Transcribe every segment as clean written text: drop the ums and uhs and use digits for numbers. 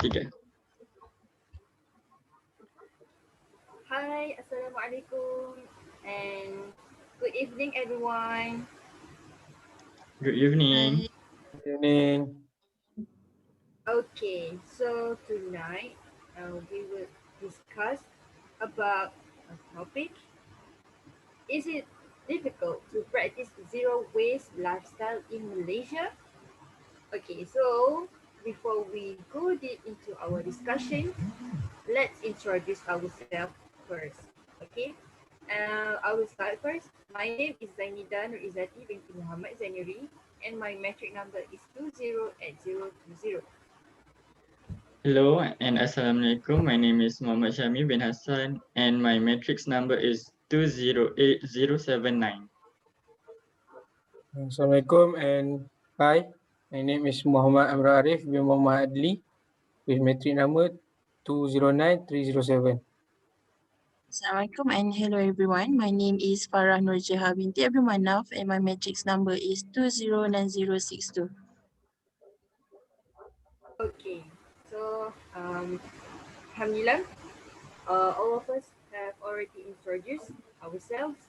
Tiga. Hi, Assalamualaikum, and good evening, everyone. Good evening. Hi. Evening. Okay, so tonight we will discuss about a topic. Is it difficult to practice zero waste lifestyle in Malaysia? Okay, so before we go deep into our discussion, let's introduce ourselves first. Okay, I will start first. My name is Zainidan Rizati binti Muhammad Zainuri, and my metric number is 208020. Hello and Assalamualaikum. My name is Muhammad Syami bin Hassan and my matrix number is 208079. Assalamualaikum and hi. My name is Muhammad Amra Arif bin Muhammad Adli with metric number 209307. Assalamualaikum and hello everyone. My name is Farah Nurjiha binti Abdul Manaf and my matrix number is 209062. Okay, so Alhamdulillah, all of us have already introduced ourselves.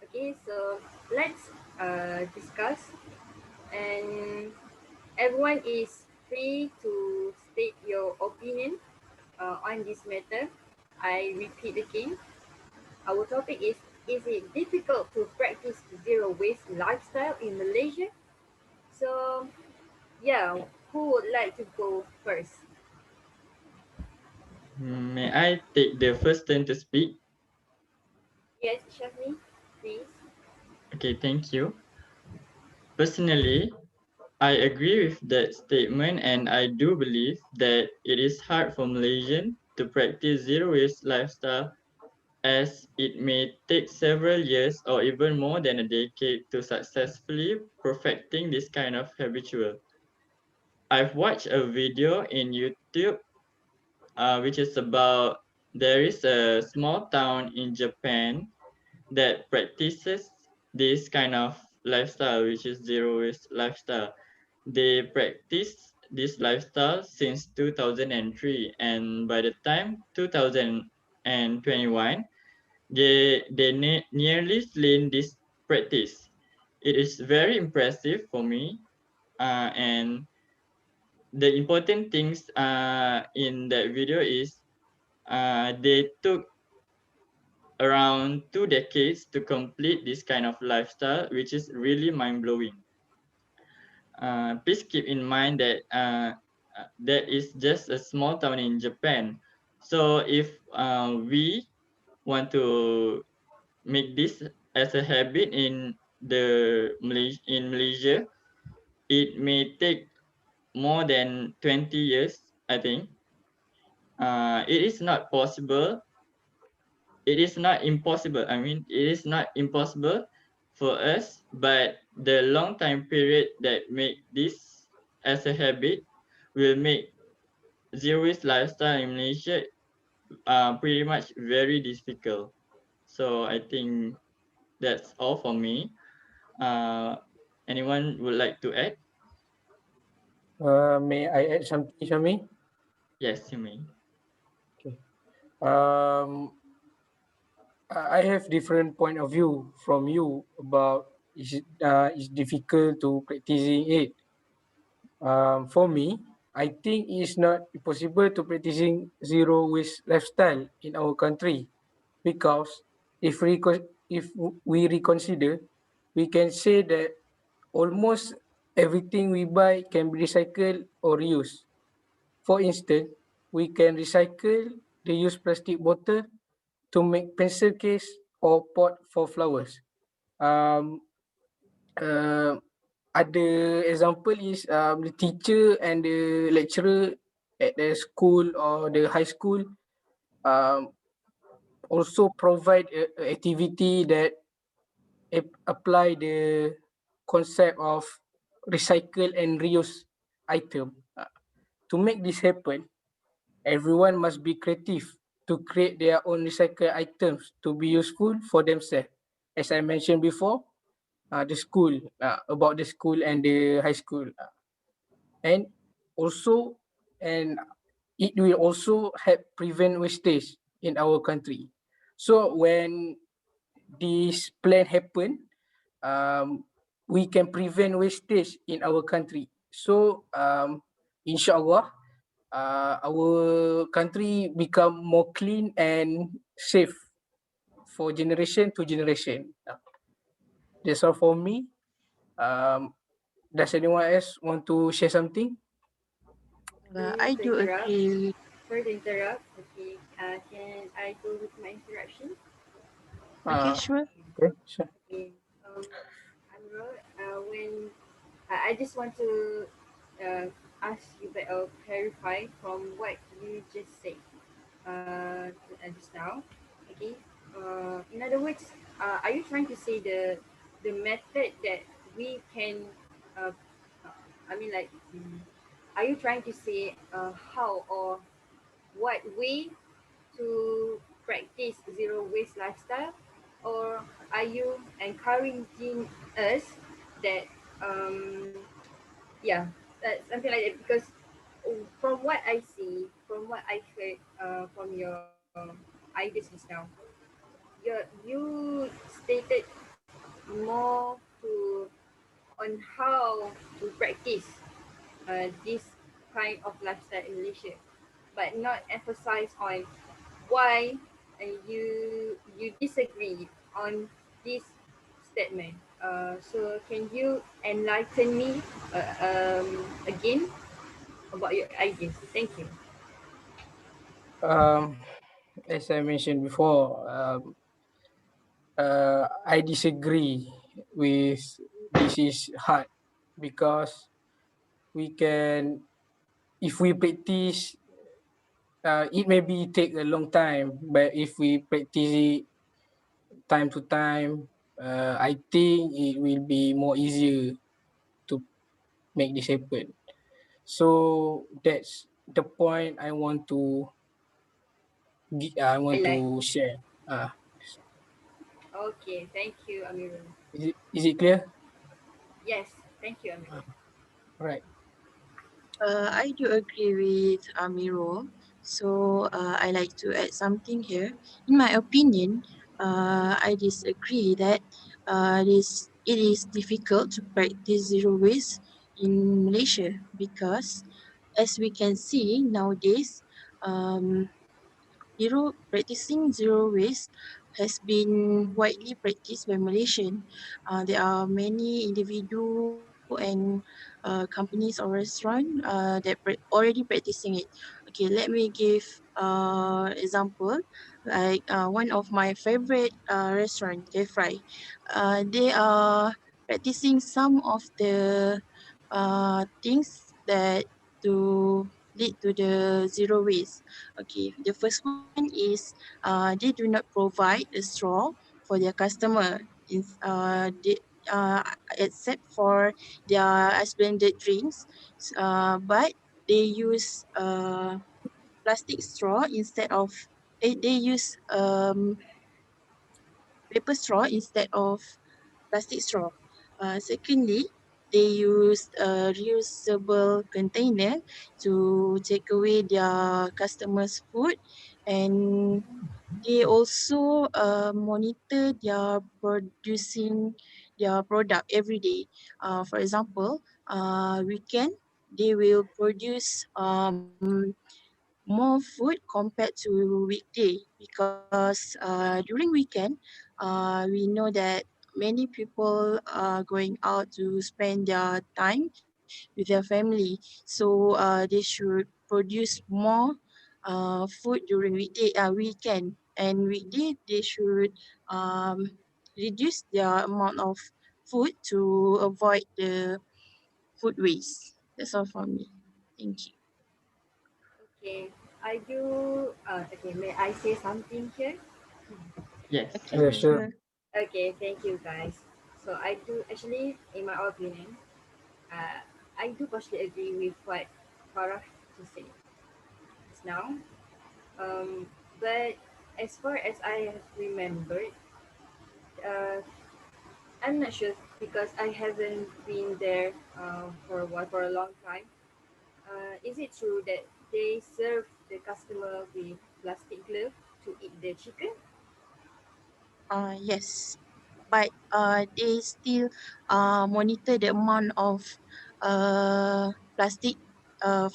Okay, so let's discuss, and everyone is free to state your opinion on this matter. I repeat again, our topic is it difficult to practice zero waste lifestyle in Malaysia? So, yeah, who would like to go first? May I take the first turn to speak? Yes, Shafni, please. Okay, thank you. Personally, I agree with that statement and I do believe that it is hard for Malaysians to practice zero waste lifestyle as it may take several years or even more than a decade to successfully perfecting this kind of habitual. I've watched a video in YouTube which is about there is a small town in Japan that practices this kind of lifestyle, which is zero waste lifestyle. They practice this lifestyle since 2003, and by the time 2021, they nearly slain this practice. It is very impressive for me, and the important things in that video is they took around 2 decades to complete this kind of lifestyle, which is really mind blowing. Please keep in mind that that is just a small town in Japan. So if we want to make this as a habit in Malaysia, it may take more than 20 years, I think. It is not possible. It is not impossible. I mean, it is not impossible for us, but the long time period that make this as a habit will make zero waste lifestyle in Malaysia pretty much very difficult. So I think that's all for me. Uh, anyone would like to add? May I add something, Syami? Yes, you may. Okay. Um, I have different point of view from you about it's difficult to practicing it. For me, I think it's not possible to practicing zero waste lifestyle in our country because if we reconsider, we can say that almost everything we buy can be recycled or reused. For instance, we can recycle the used plastic bottle to make pencil case or pot for flowers. Um, uh, Other example is the teacher and the lecturer at the school or the high school um, also provide a activity that apply the concept of recycle and reuse item. To make this happen, everyone must be creative to create their own recycled items to be useful for themselves. As I mentioned before, the school, about the school and the high school. And also, and it will also help prevent wastage in our country. So when this plan happen, we can prevent wastage in our country. So inshallah, our country become more clean and safe for generation to generation. That's all for me. Um, does anyone else want to share something? I To do interrupt, agree. sorry to interrupt. Okay, can I go with my interaction? Okay, Uh, sure. okay, sure. Okay. Amrul, when I just want to uh, ask you back or clarify from what you just said just now. Okay. In other words, are you trying to say the method that we can, uh, I mean like, are you trying to say how or what way to practice zero waste lifestyle, or are you encouraging us that um yeah something like that? Because from what I see, from what I heard from your ideas just now, you stated more to on how to practice this kind of lifestyle in Malaysia, but not emphasize on why you disagree on this statement. So can you enlighten me again about your ideas? Thank you. Um, as I mentioned before, I disagree with this is hard because we can, if we practice, it may be take a long time, but if we practice it time to time, I think it will be more easier to make this happen. So that's the point I want to I want Highlight. to share. Uh, Okay, thank you, Amirul. is it clear? Yes, thank you, Amirul. Right. I do agree with Amiro. So I like to add something here. In my opinion, I disagree that it is difficult to practice zero waste in Malaysia because, as we can see nowadays, um, zero waste has been widely practiced by Malaysian. There are many individual and companies or restaurant already practicing it. Okay, let me give example. Like one of my favorite restaurant, Fry. They are practicing some of the things that to lead to the zero waste. Okay, the first one is they do not provide a straw for their customer. They, except for their blended drinks, but they use plastic straw instead of they use paper straw instead of plastic straw. Secondly, they use a reusable container to take away their customers' food, and they also monitor their producing their product every day. For example, weekend they will produce more food compared to weekday because during weekend we know that many people are going out to spend their time with their family, so they should produce more food during weekend, and weekday they should reduce their amount of food to avoid the food waste. That's all for me. Thank you. Okay, I do. Okay, may I say something here? Yes, you Okay, Yeah, may. sure. sure. Okay, thank you guys. So I do actually, in my opinion, uh, I do partially agree with what Farah just said just now. Um, but as far as I have remembered, uh, I'm not sure because I haven't been there for a while, for a long time. Is it true that they serve the customer with plastic glove to eat the chicken? Yes, but they still monitor the amount of plastic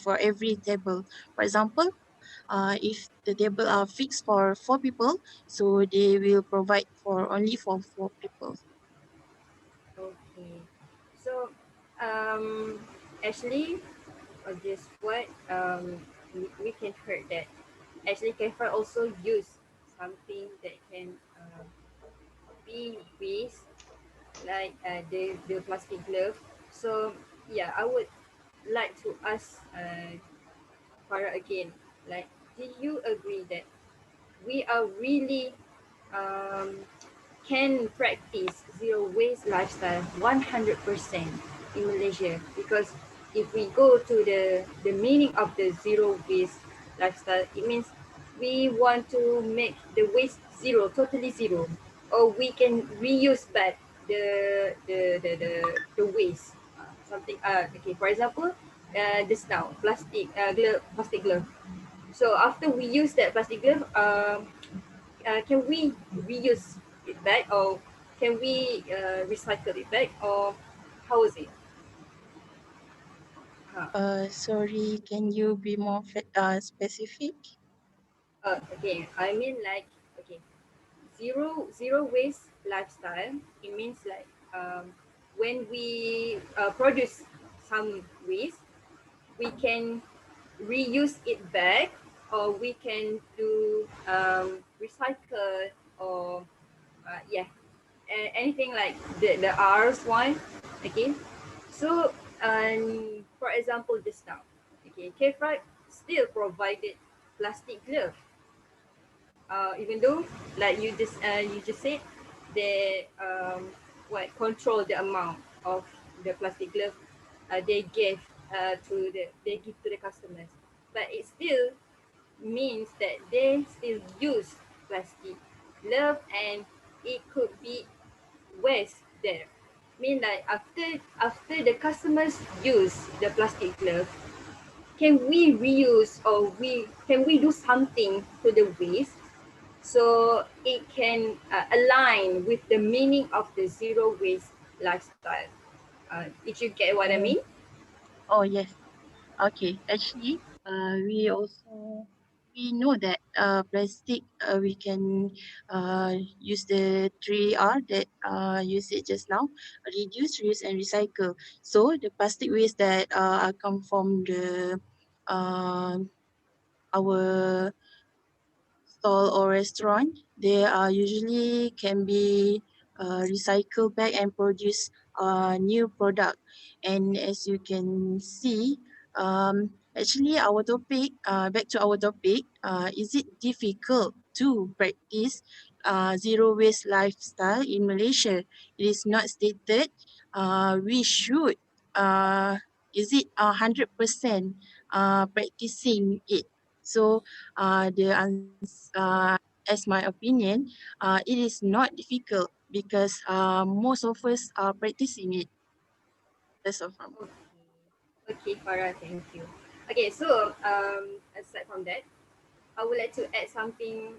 for every table. For example, if the table are fixed for 4 people, so they will provide for only for 4 people. Okay. So, um, actually, just what we can heard that actually Kefir also use something that can be waste like the plastic glove. So yeah, I would like to ask Farah again. Like, do you agree that we are really um, can practice zero waste lifestyle 100% in Malaysia? Because if we go to the meaning of the zero waste lifestyle, it means we want to make the waste zero, totally zero, or we can reuse back the waste. Something okay. For example, just now plastic glove. So after we use that plastic glove, can we reuse it back, or can we recycle it back, or how is it? Huh. Sorry, can you be more specific? Okay, I mean like okay, zero waste lifestyle. It means like when we produce some waste, we can reuse it back, or we can do recycle, or yeah, anything like the R's one. Okay, so for example, just now, okay, Kfry still provided plastic glove, even though like you just said they what control the amount of the plastic glove they give they give to the customers, but it still means that they still use plastic glove, and it could be waste there. Mean like after the customers use the plastic glove, can we reuse, or we can we do something to the waste so it can align with the meaning of the zero waste lifestyle? Did you get what I mean? Oh yes. Okay. Actually, we know that plastic we can use the 3R that you said just now: reduce, reuse, and recycle. So the plastic waste that come from the uh, our stall or restaurant, they are usually can be recycled back and produce new product. And as you can see, actually our topic, back to our topic, is it difficult to practice zero waste lifestyle in Malaysia? It is not stated we should. Is it 100% practicing it? So as my opinion, it is not difficult because most of us are practicing it. That's all from. Okay. Okay, Farah, thank you. Okay, so aside from that, I would like to add something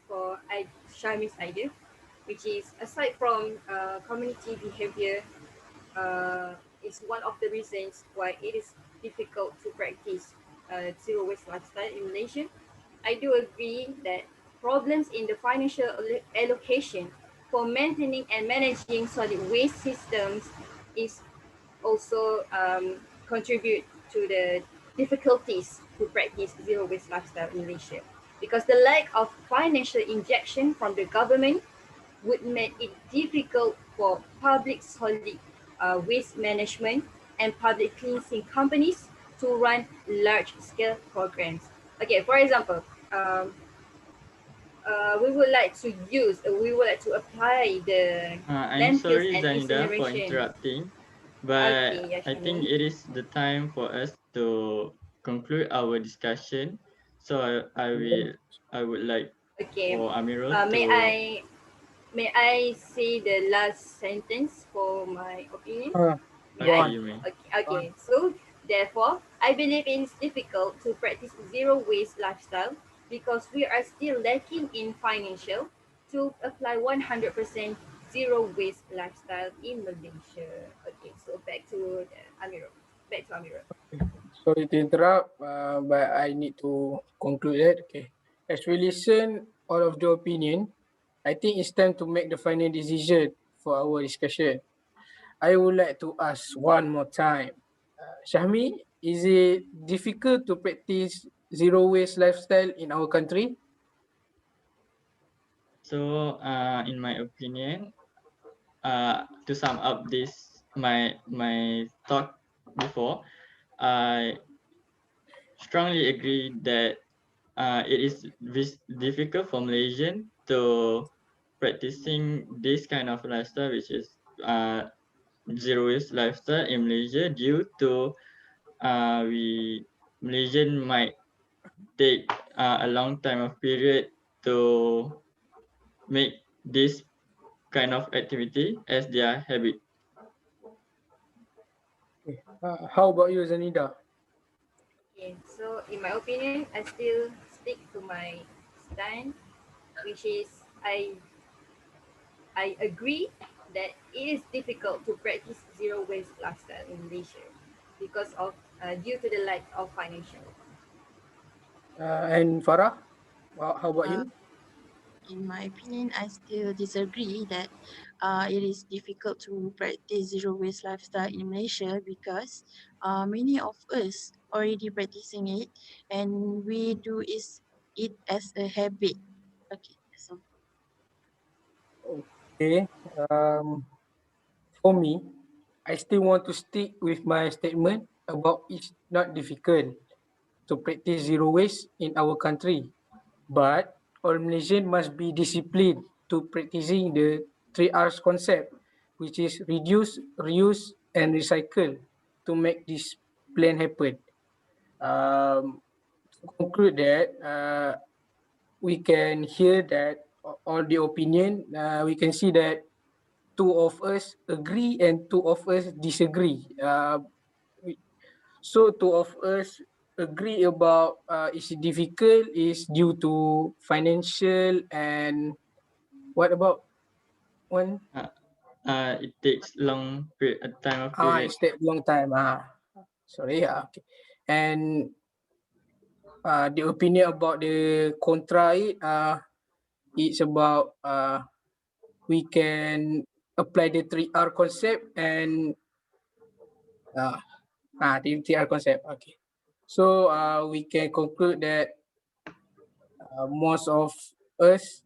for Sharmi's idea, which is aside from community behavior is one of the reasons why it is difficult to practice zero waste lifestyle in Malaysia. I do agree that problems in the financial allocation for maintaining and managing solid waste systems is also contribute to the difficulties to practice zero waste lifestyle in Malaysia, because the lack of financial injection from the government would make it difficult for public solid waste management and public cleansing companies to run large-scale programs. Okay, for example, we would like to apply the I'm landfills sorry, and Zanida, for incineration. interrupting, but Okay, I think Yashami. it is the time for us to conclude our discussion. So I would like Okay, for Amirul uh, may to. I may I say the last sentence for my opinion? Uh, May go I? Okay, on. you may. Okay, Go on. okay. So therefore, I believe it's difficult to practice zero waste lifestyle because we are still lacking in financial to apply 100% zero waste lifestyle in Malaysia. Okay, so back to Amirul. Back to Amirul. Sorry to interrupt, but I need to conclude that. Okay. As we listen all of the opinion, I think it's time to make the final decision for our discussion. I would like to ask one more time. Shahmi, is it difficult to practice zero waste lifestyle in our country? So, in my opinion, to sum up this my talk before, I strongly agree that it is difficult for Malaysian to practicing this kind of lifestyle, which is uh, zero waste lifestyle in Malaysia, due to we Malaysian might take a long time of period to make this kind of activity as their habit. Okay. How about you, Zanida? Okay, so in my opinion, I still stick to my stand, which is I agree that it is difficult to practice zero waste lifestyle in Malaysia because of due to the lack of financial. And Farah, how about Uh, you? in my opinion, I still disagree that it is difficult to practice zero waste lifestyle in Malaysia because many of us already practicing it and we do is it as a habit. Okay, so Okay. For me, I still want to stick with my statement about it's not difficult to practice zero waste in our country, but all Malaysian must be disciplined to practicing the 3Rs concept, which is reduce, reuse, and recycle to make this plan happen. To conclude that, we can hear that all the opinion, we can see that two of us agree and two of us disagree. So two of us agree about it's difficult is due to financial and what about one? It takes long time of period. It's take long time. Sorry. Okay. And the opinion about the contra it, it's about we can apply the 3R concept and uh, the 3R concept. Okay. So we can conclude that most of us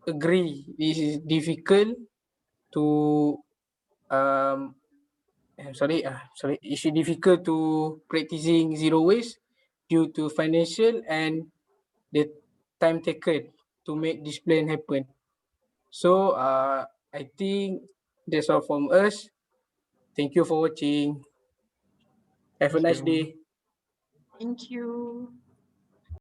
agree this is difficult to um sorry, it's difficult to practicing zero waste due to financial and the time taken to make this plan happen. So I think that's all from us. Thank you for watching. Have a Thank nice you. day. thank you.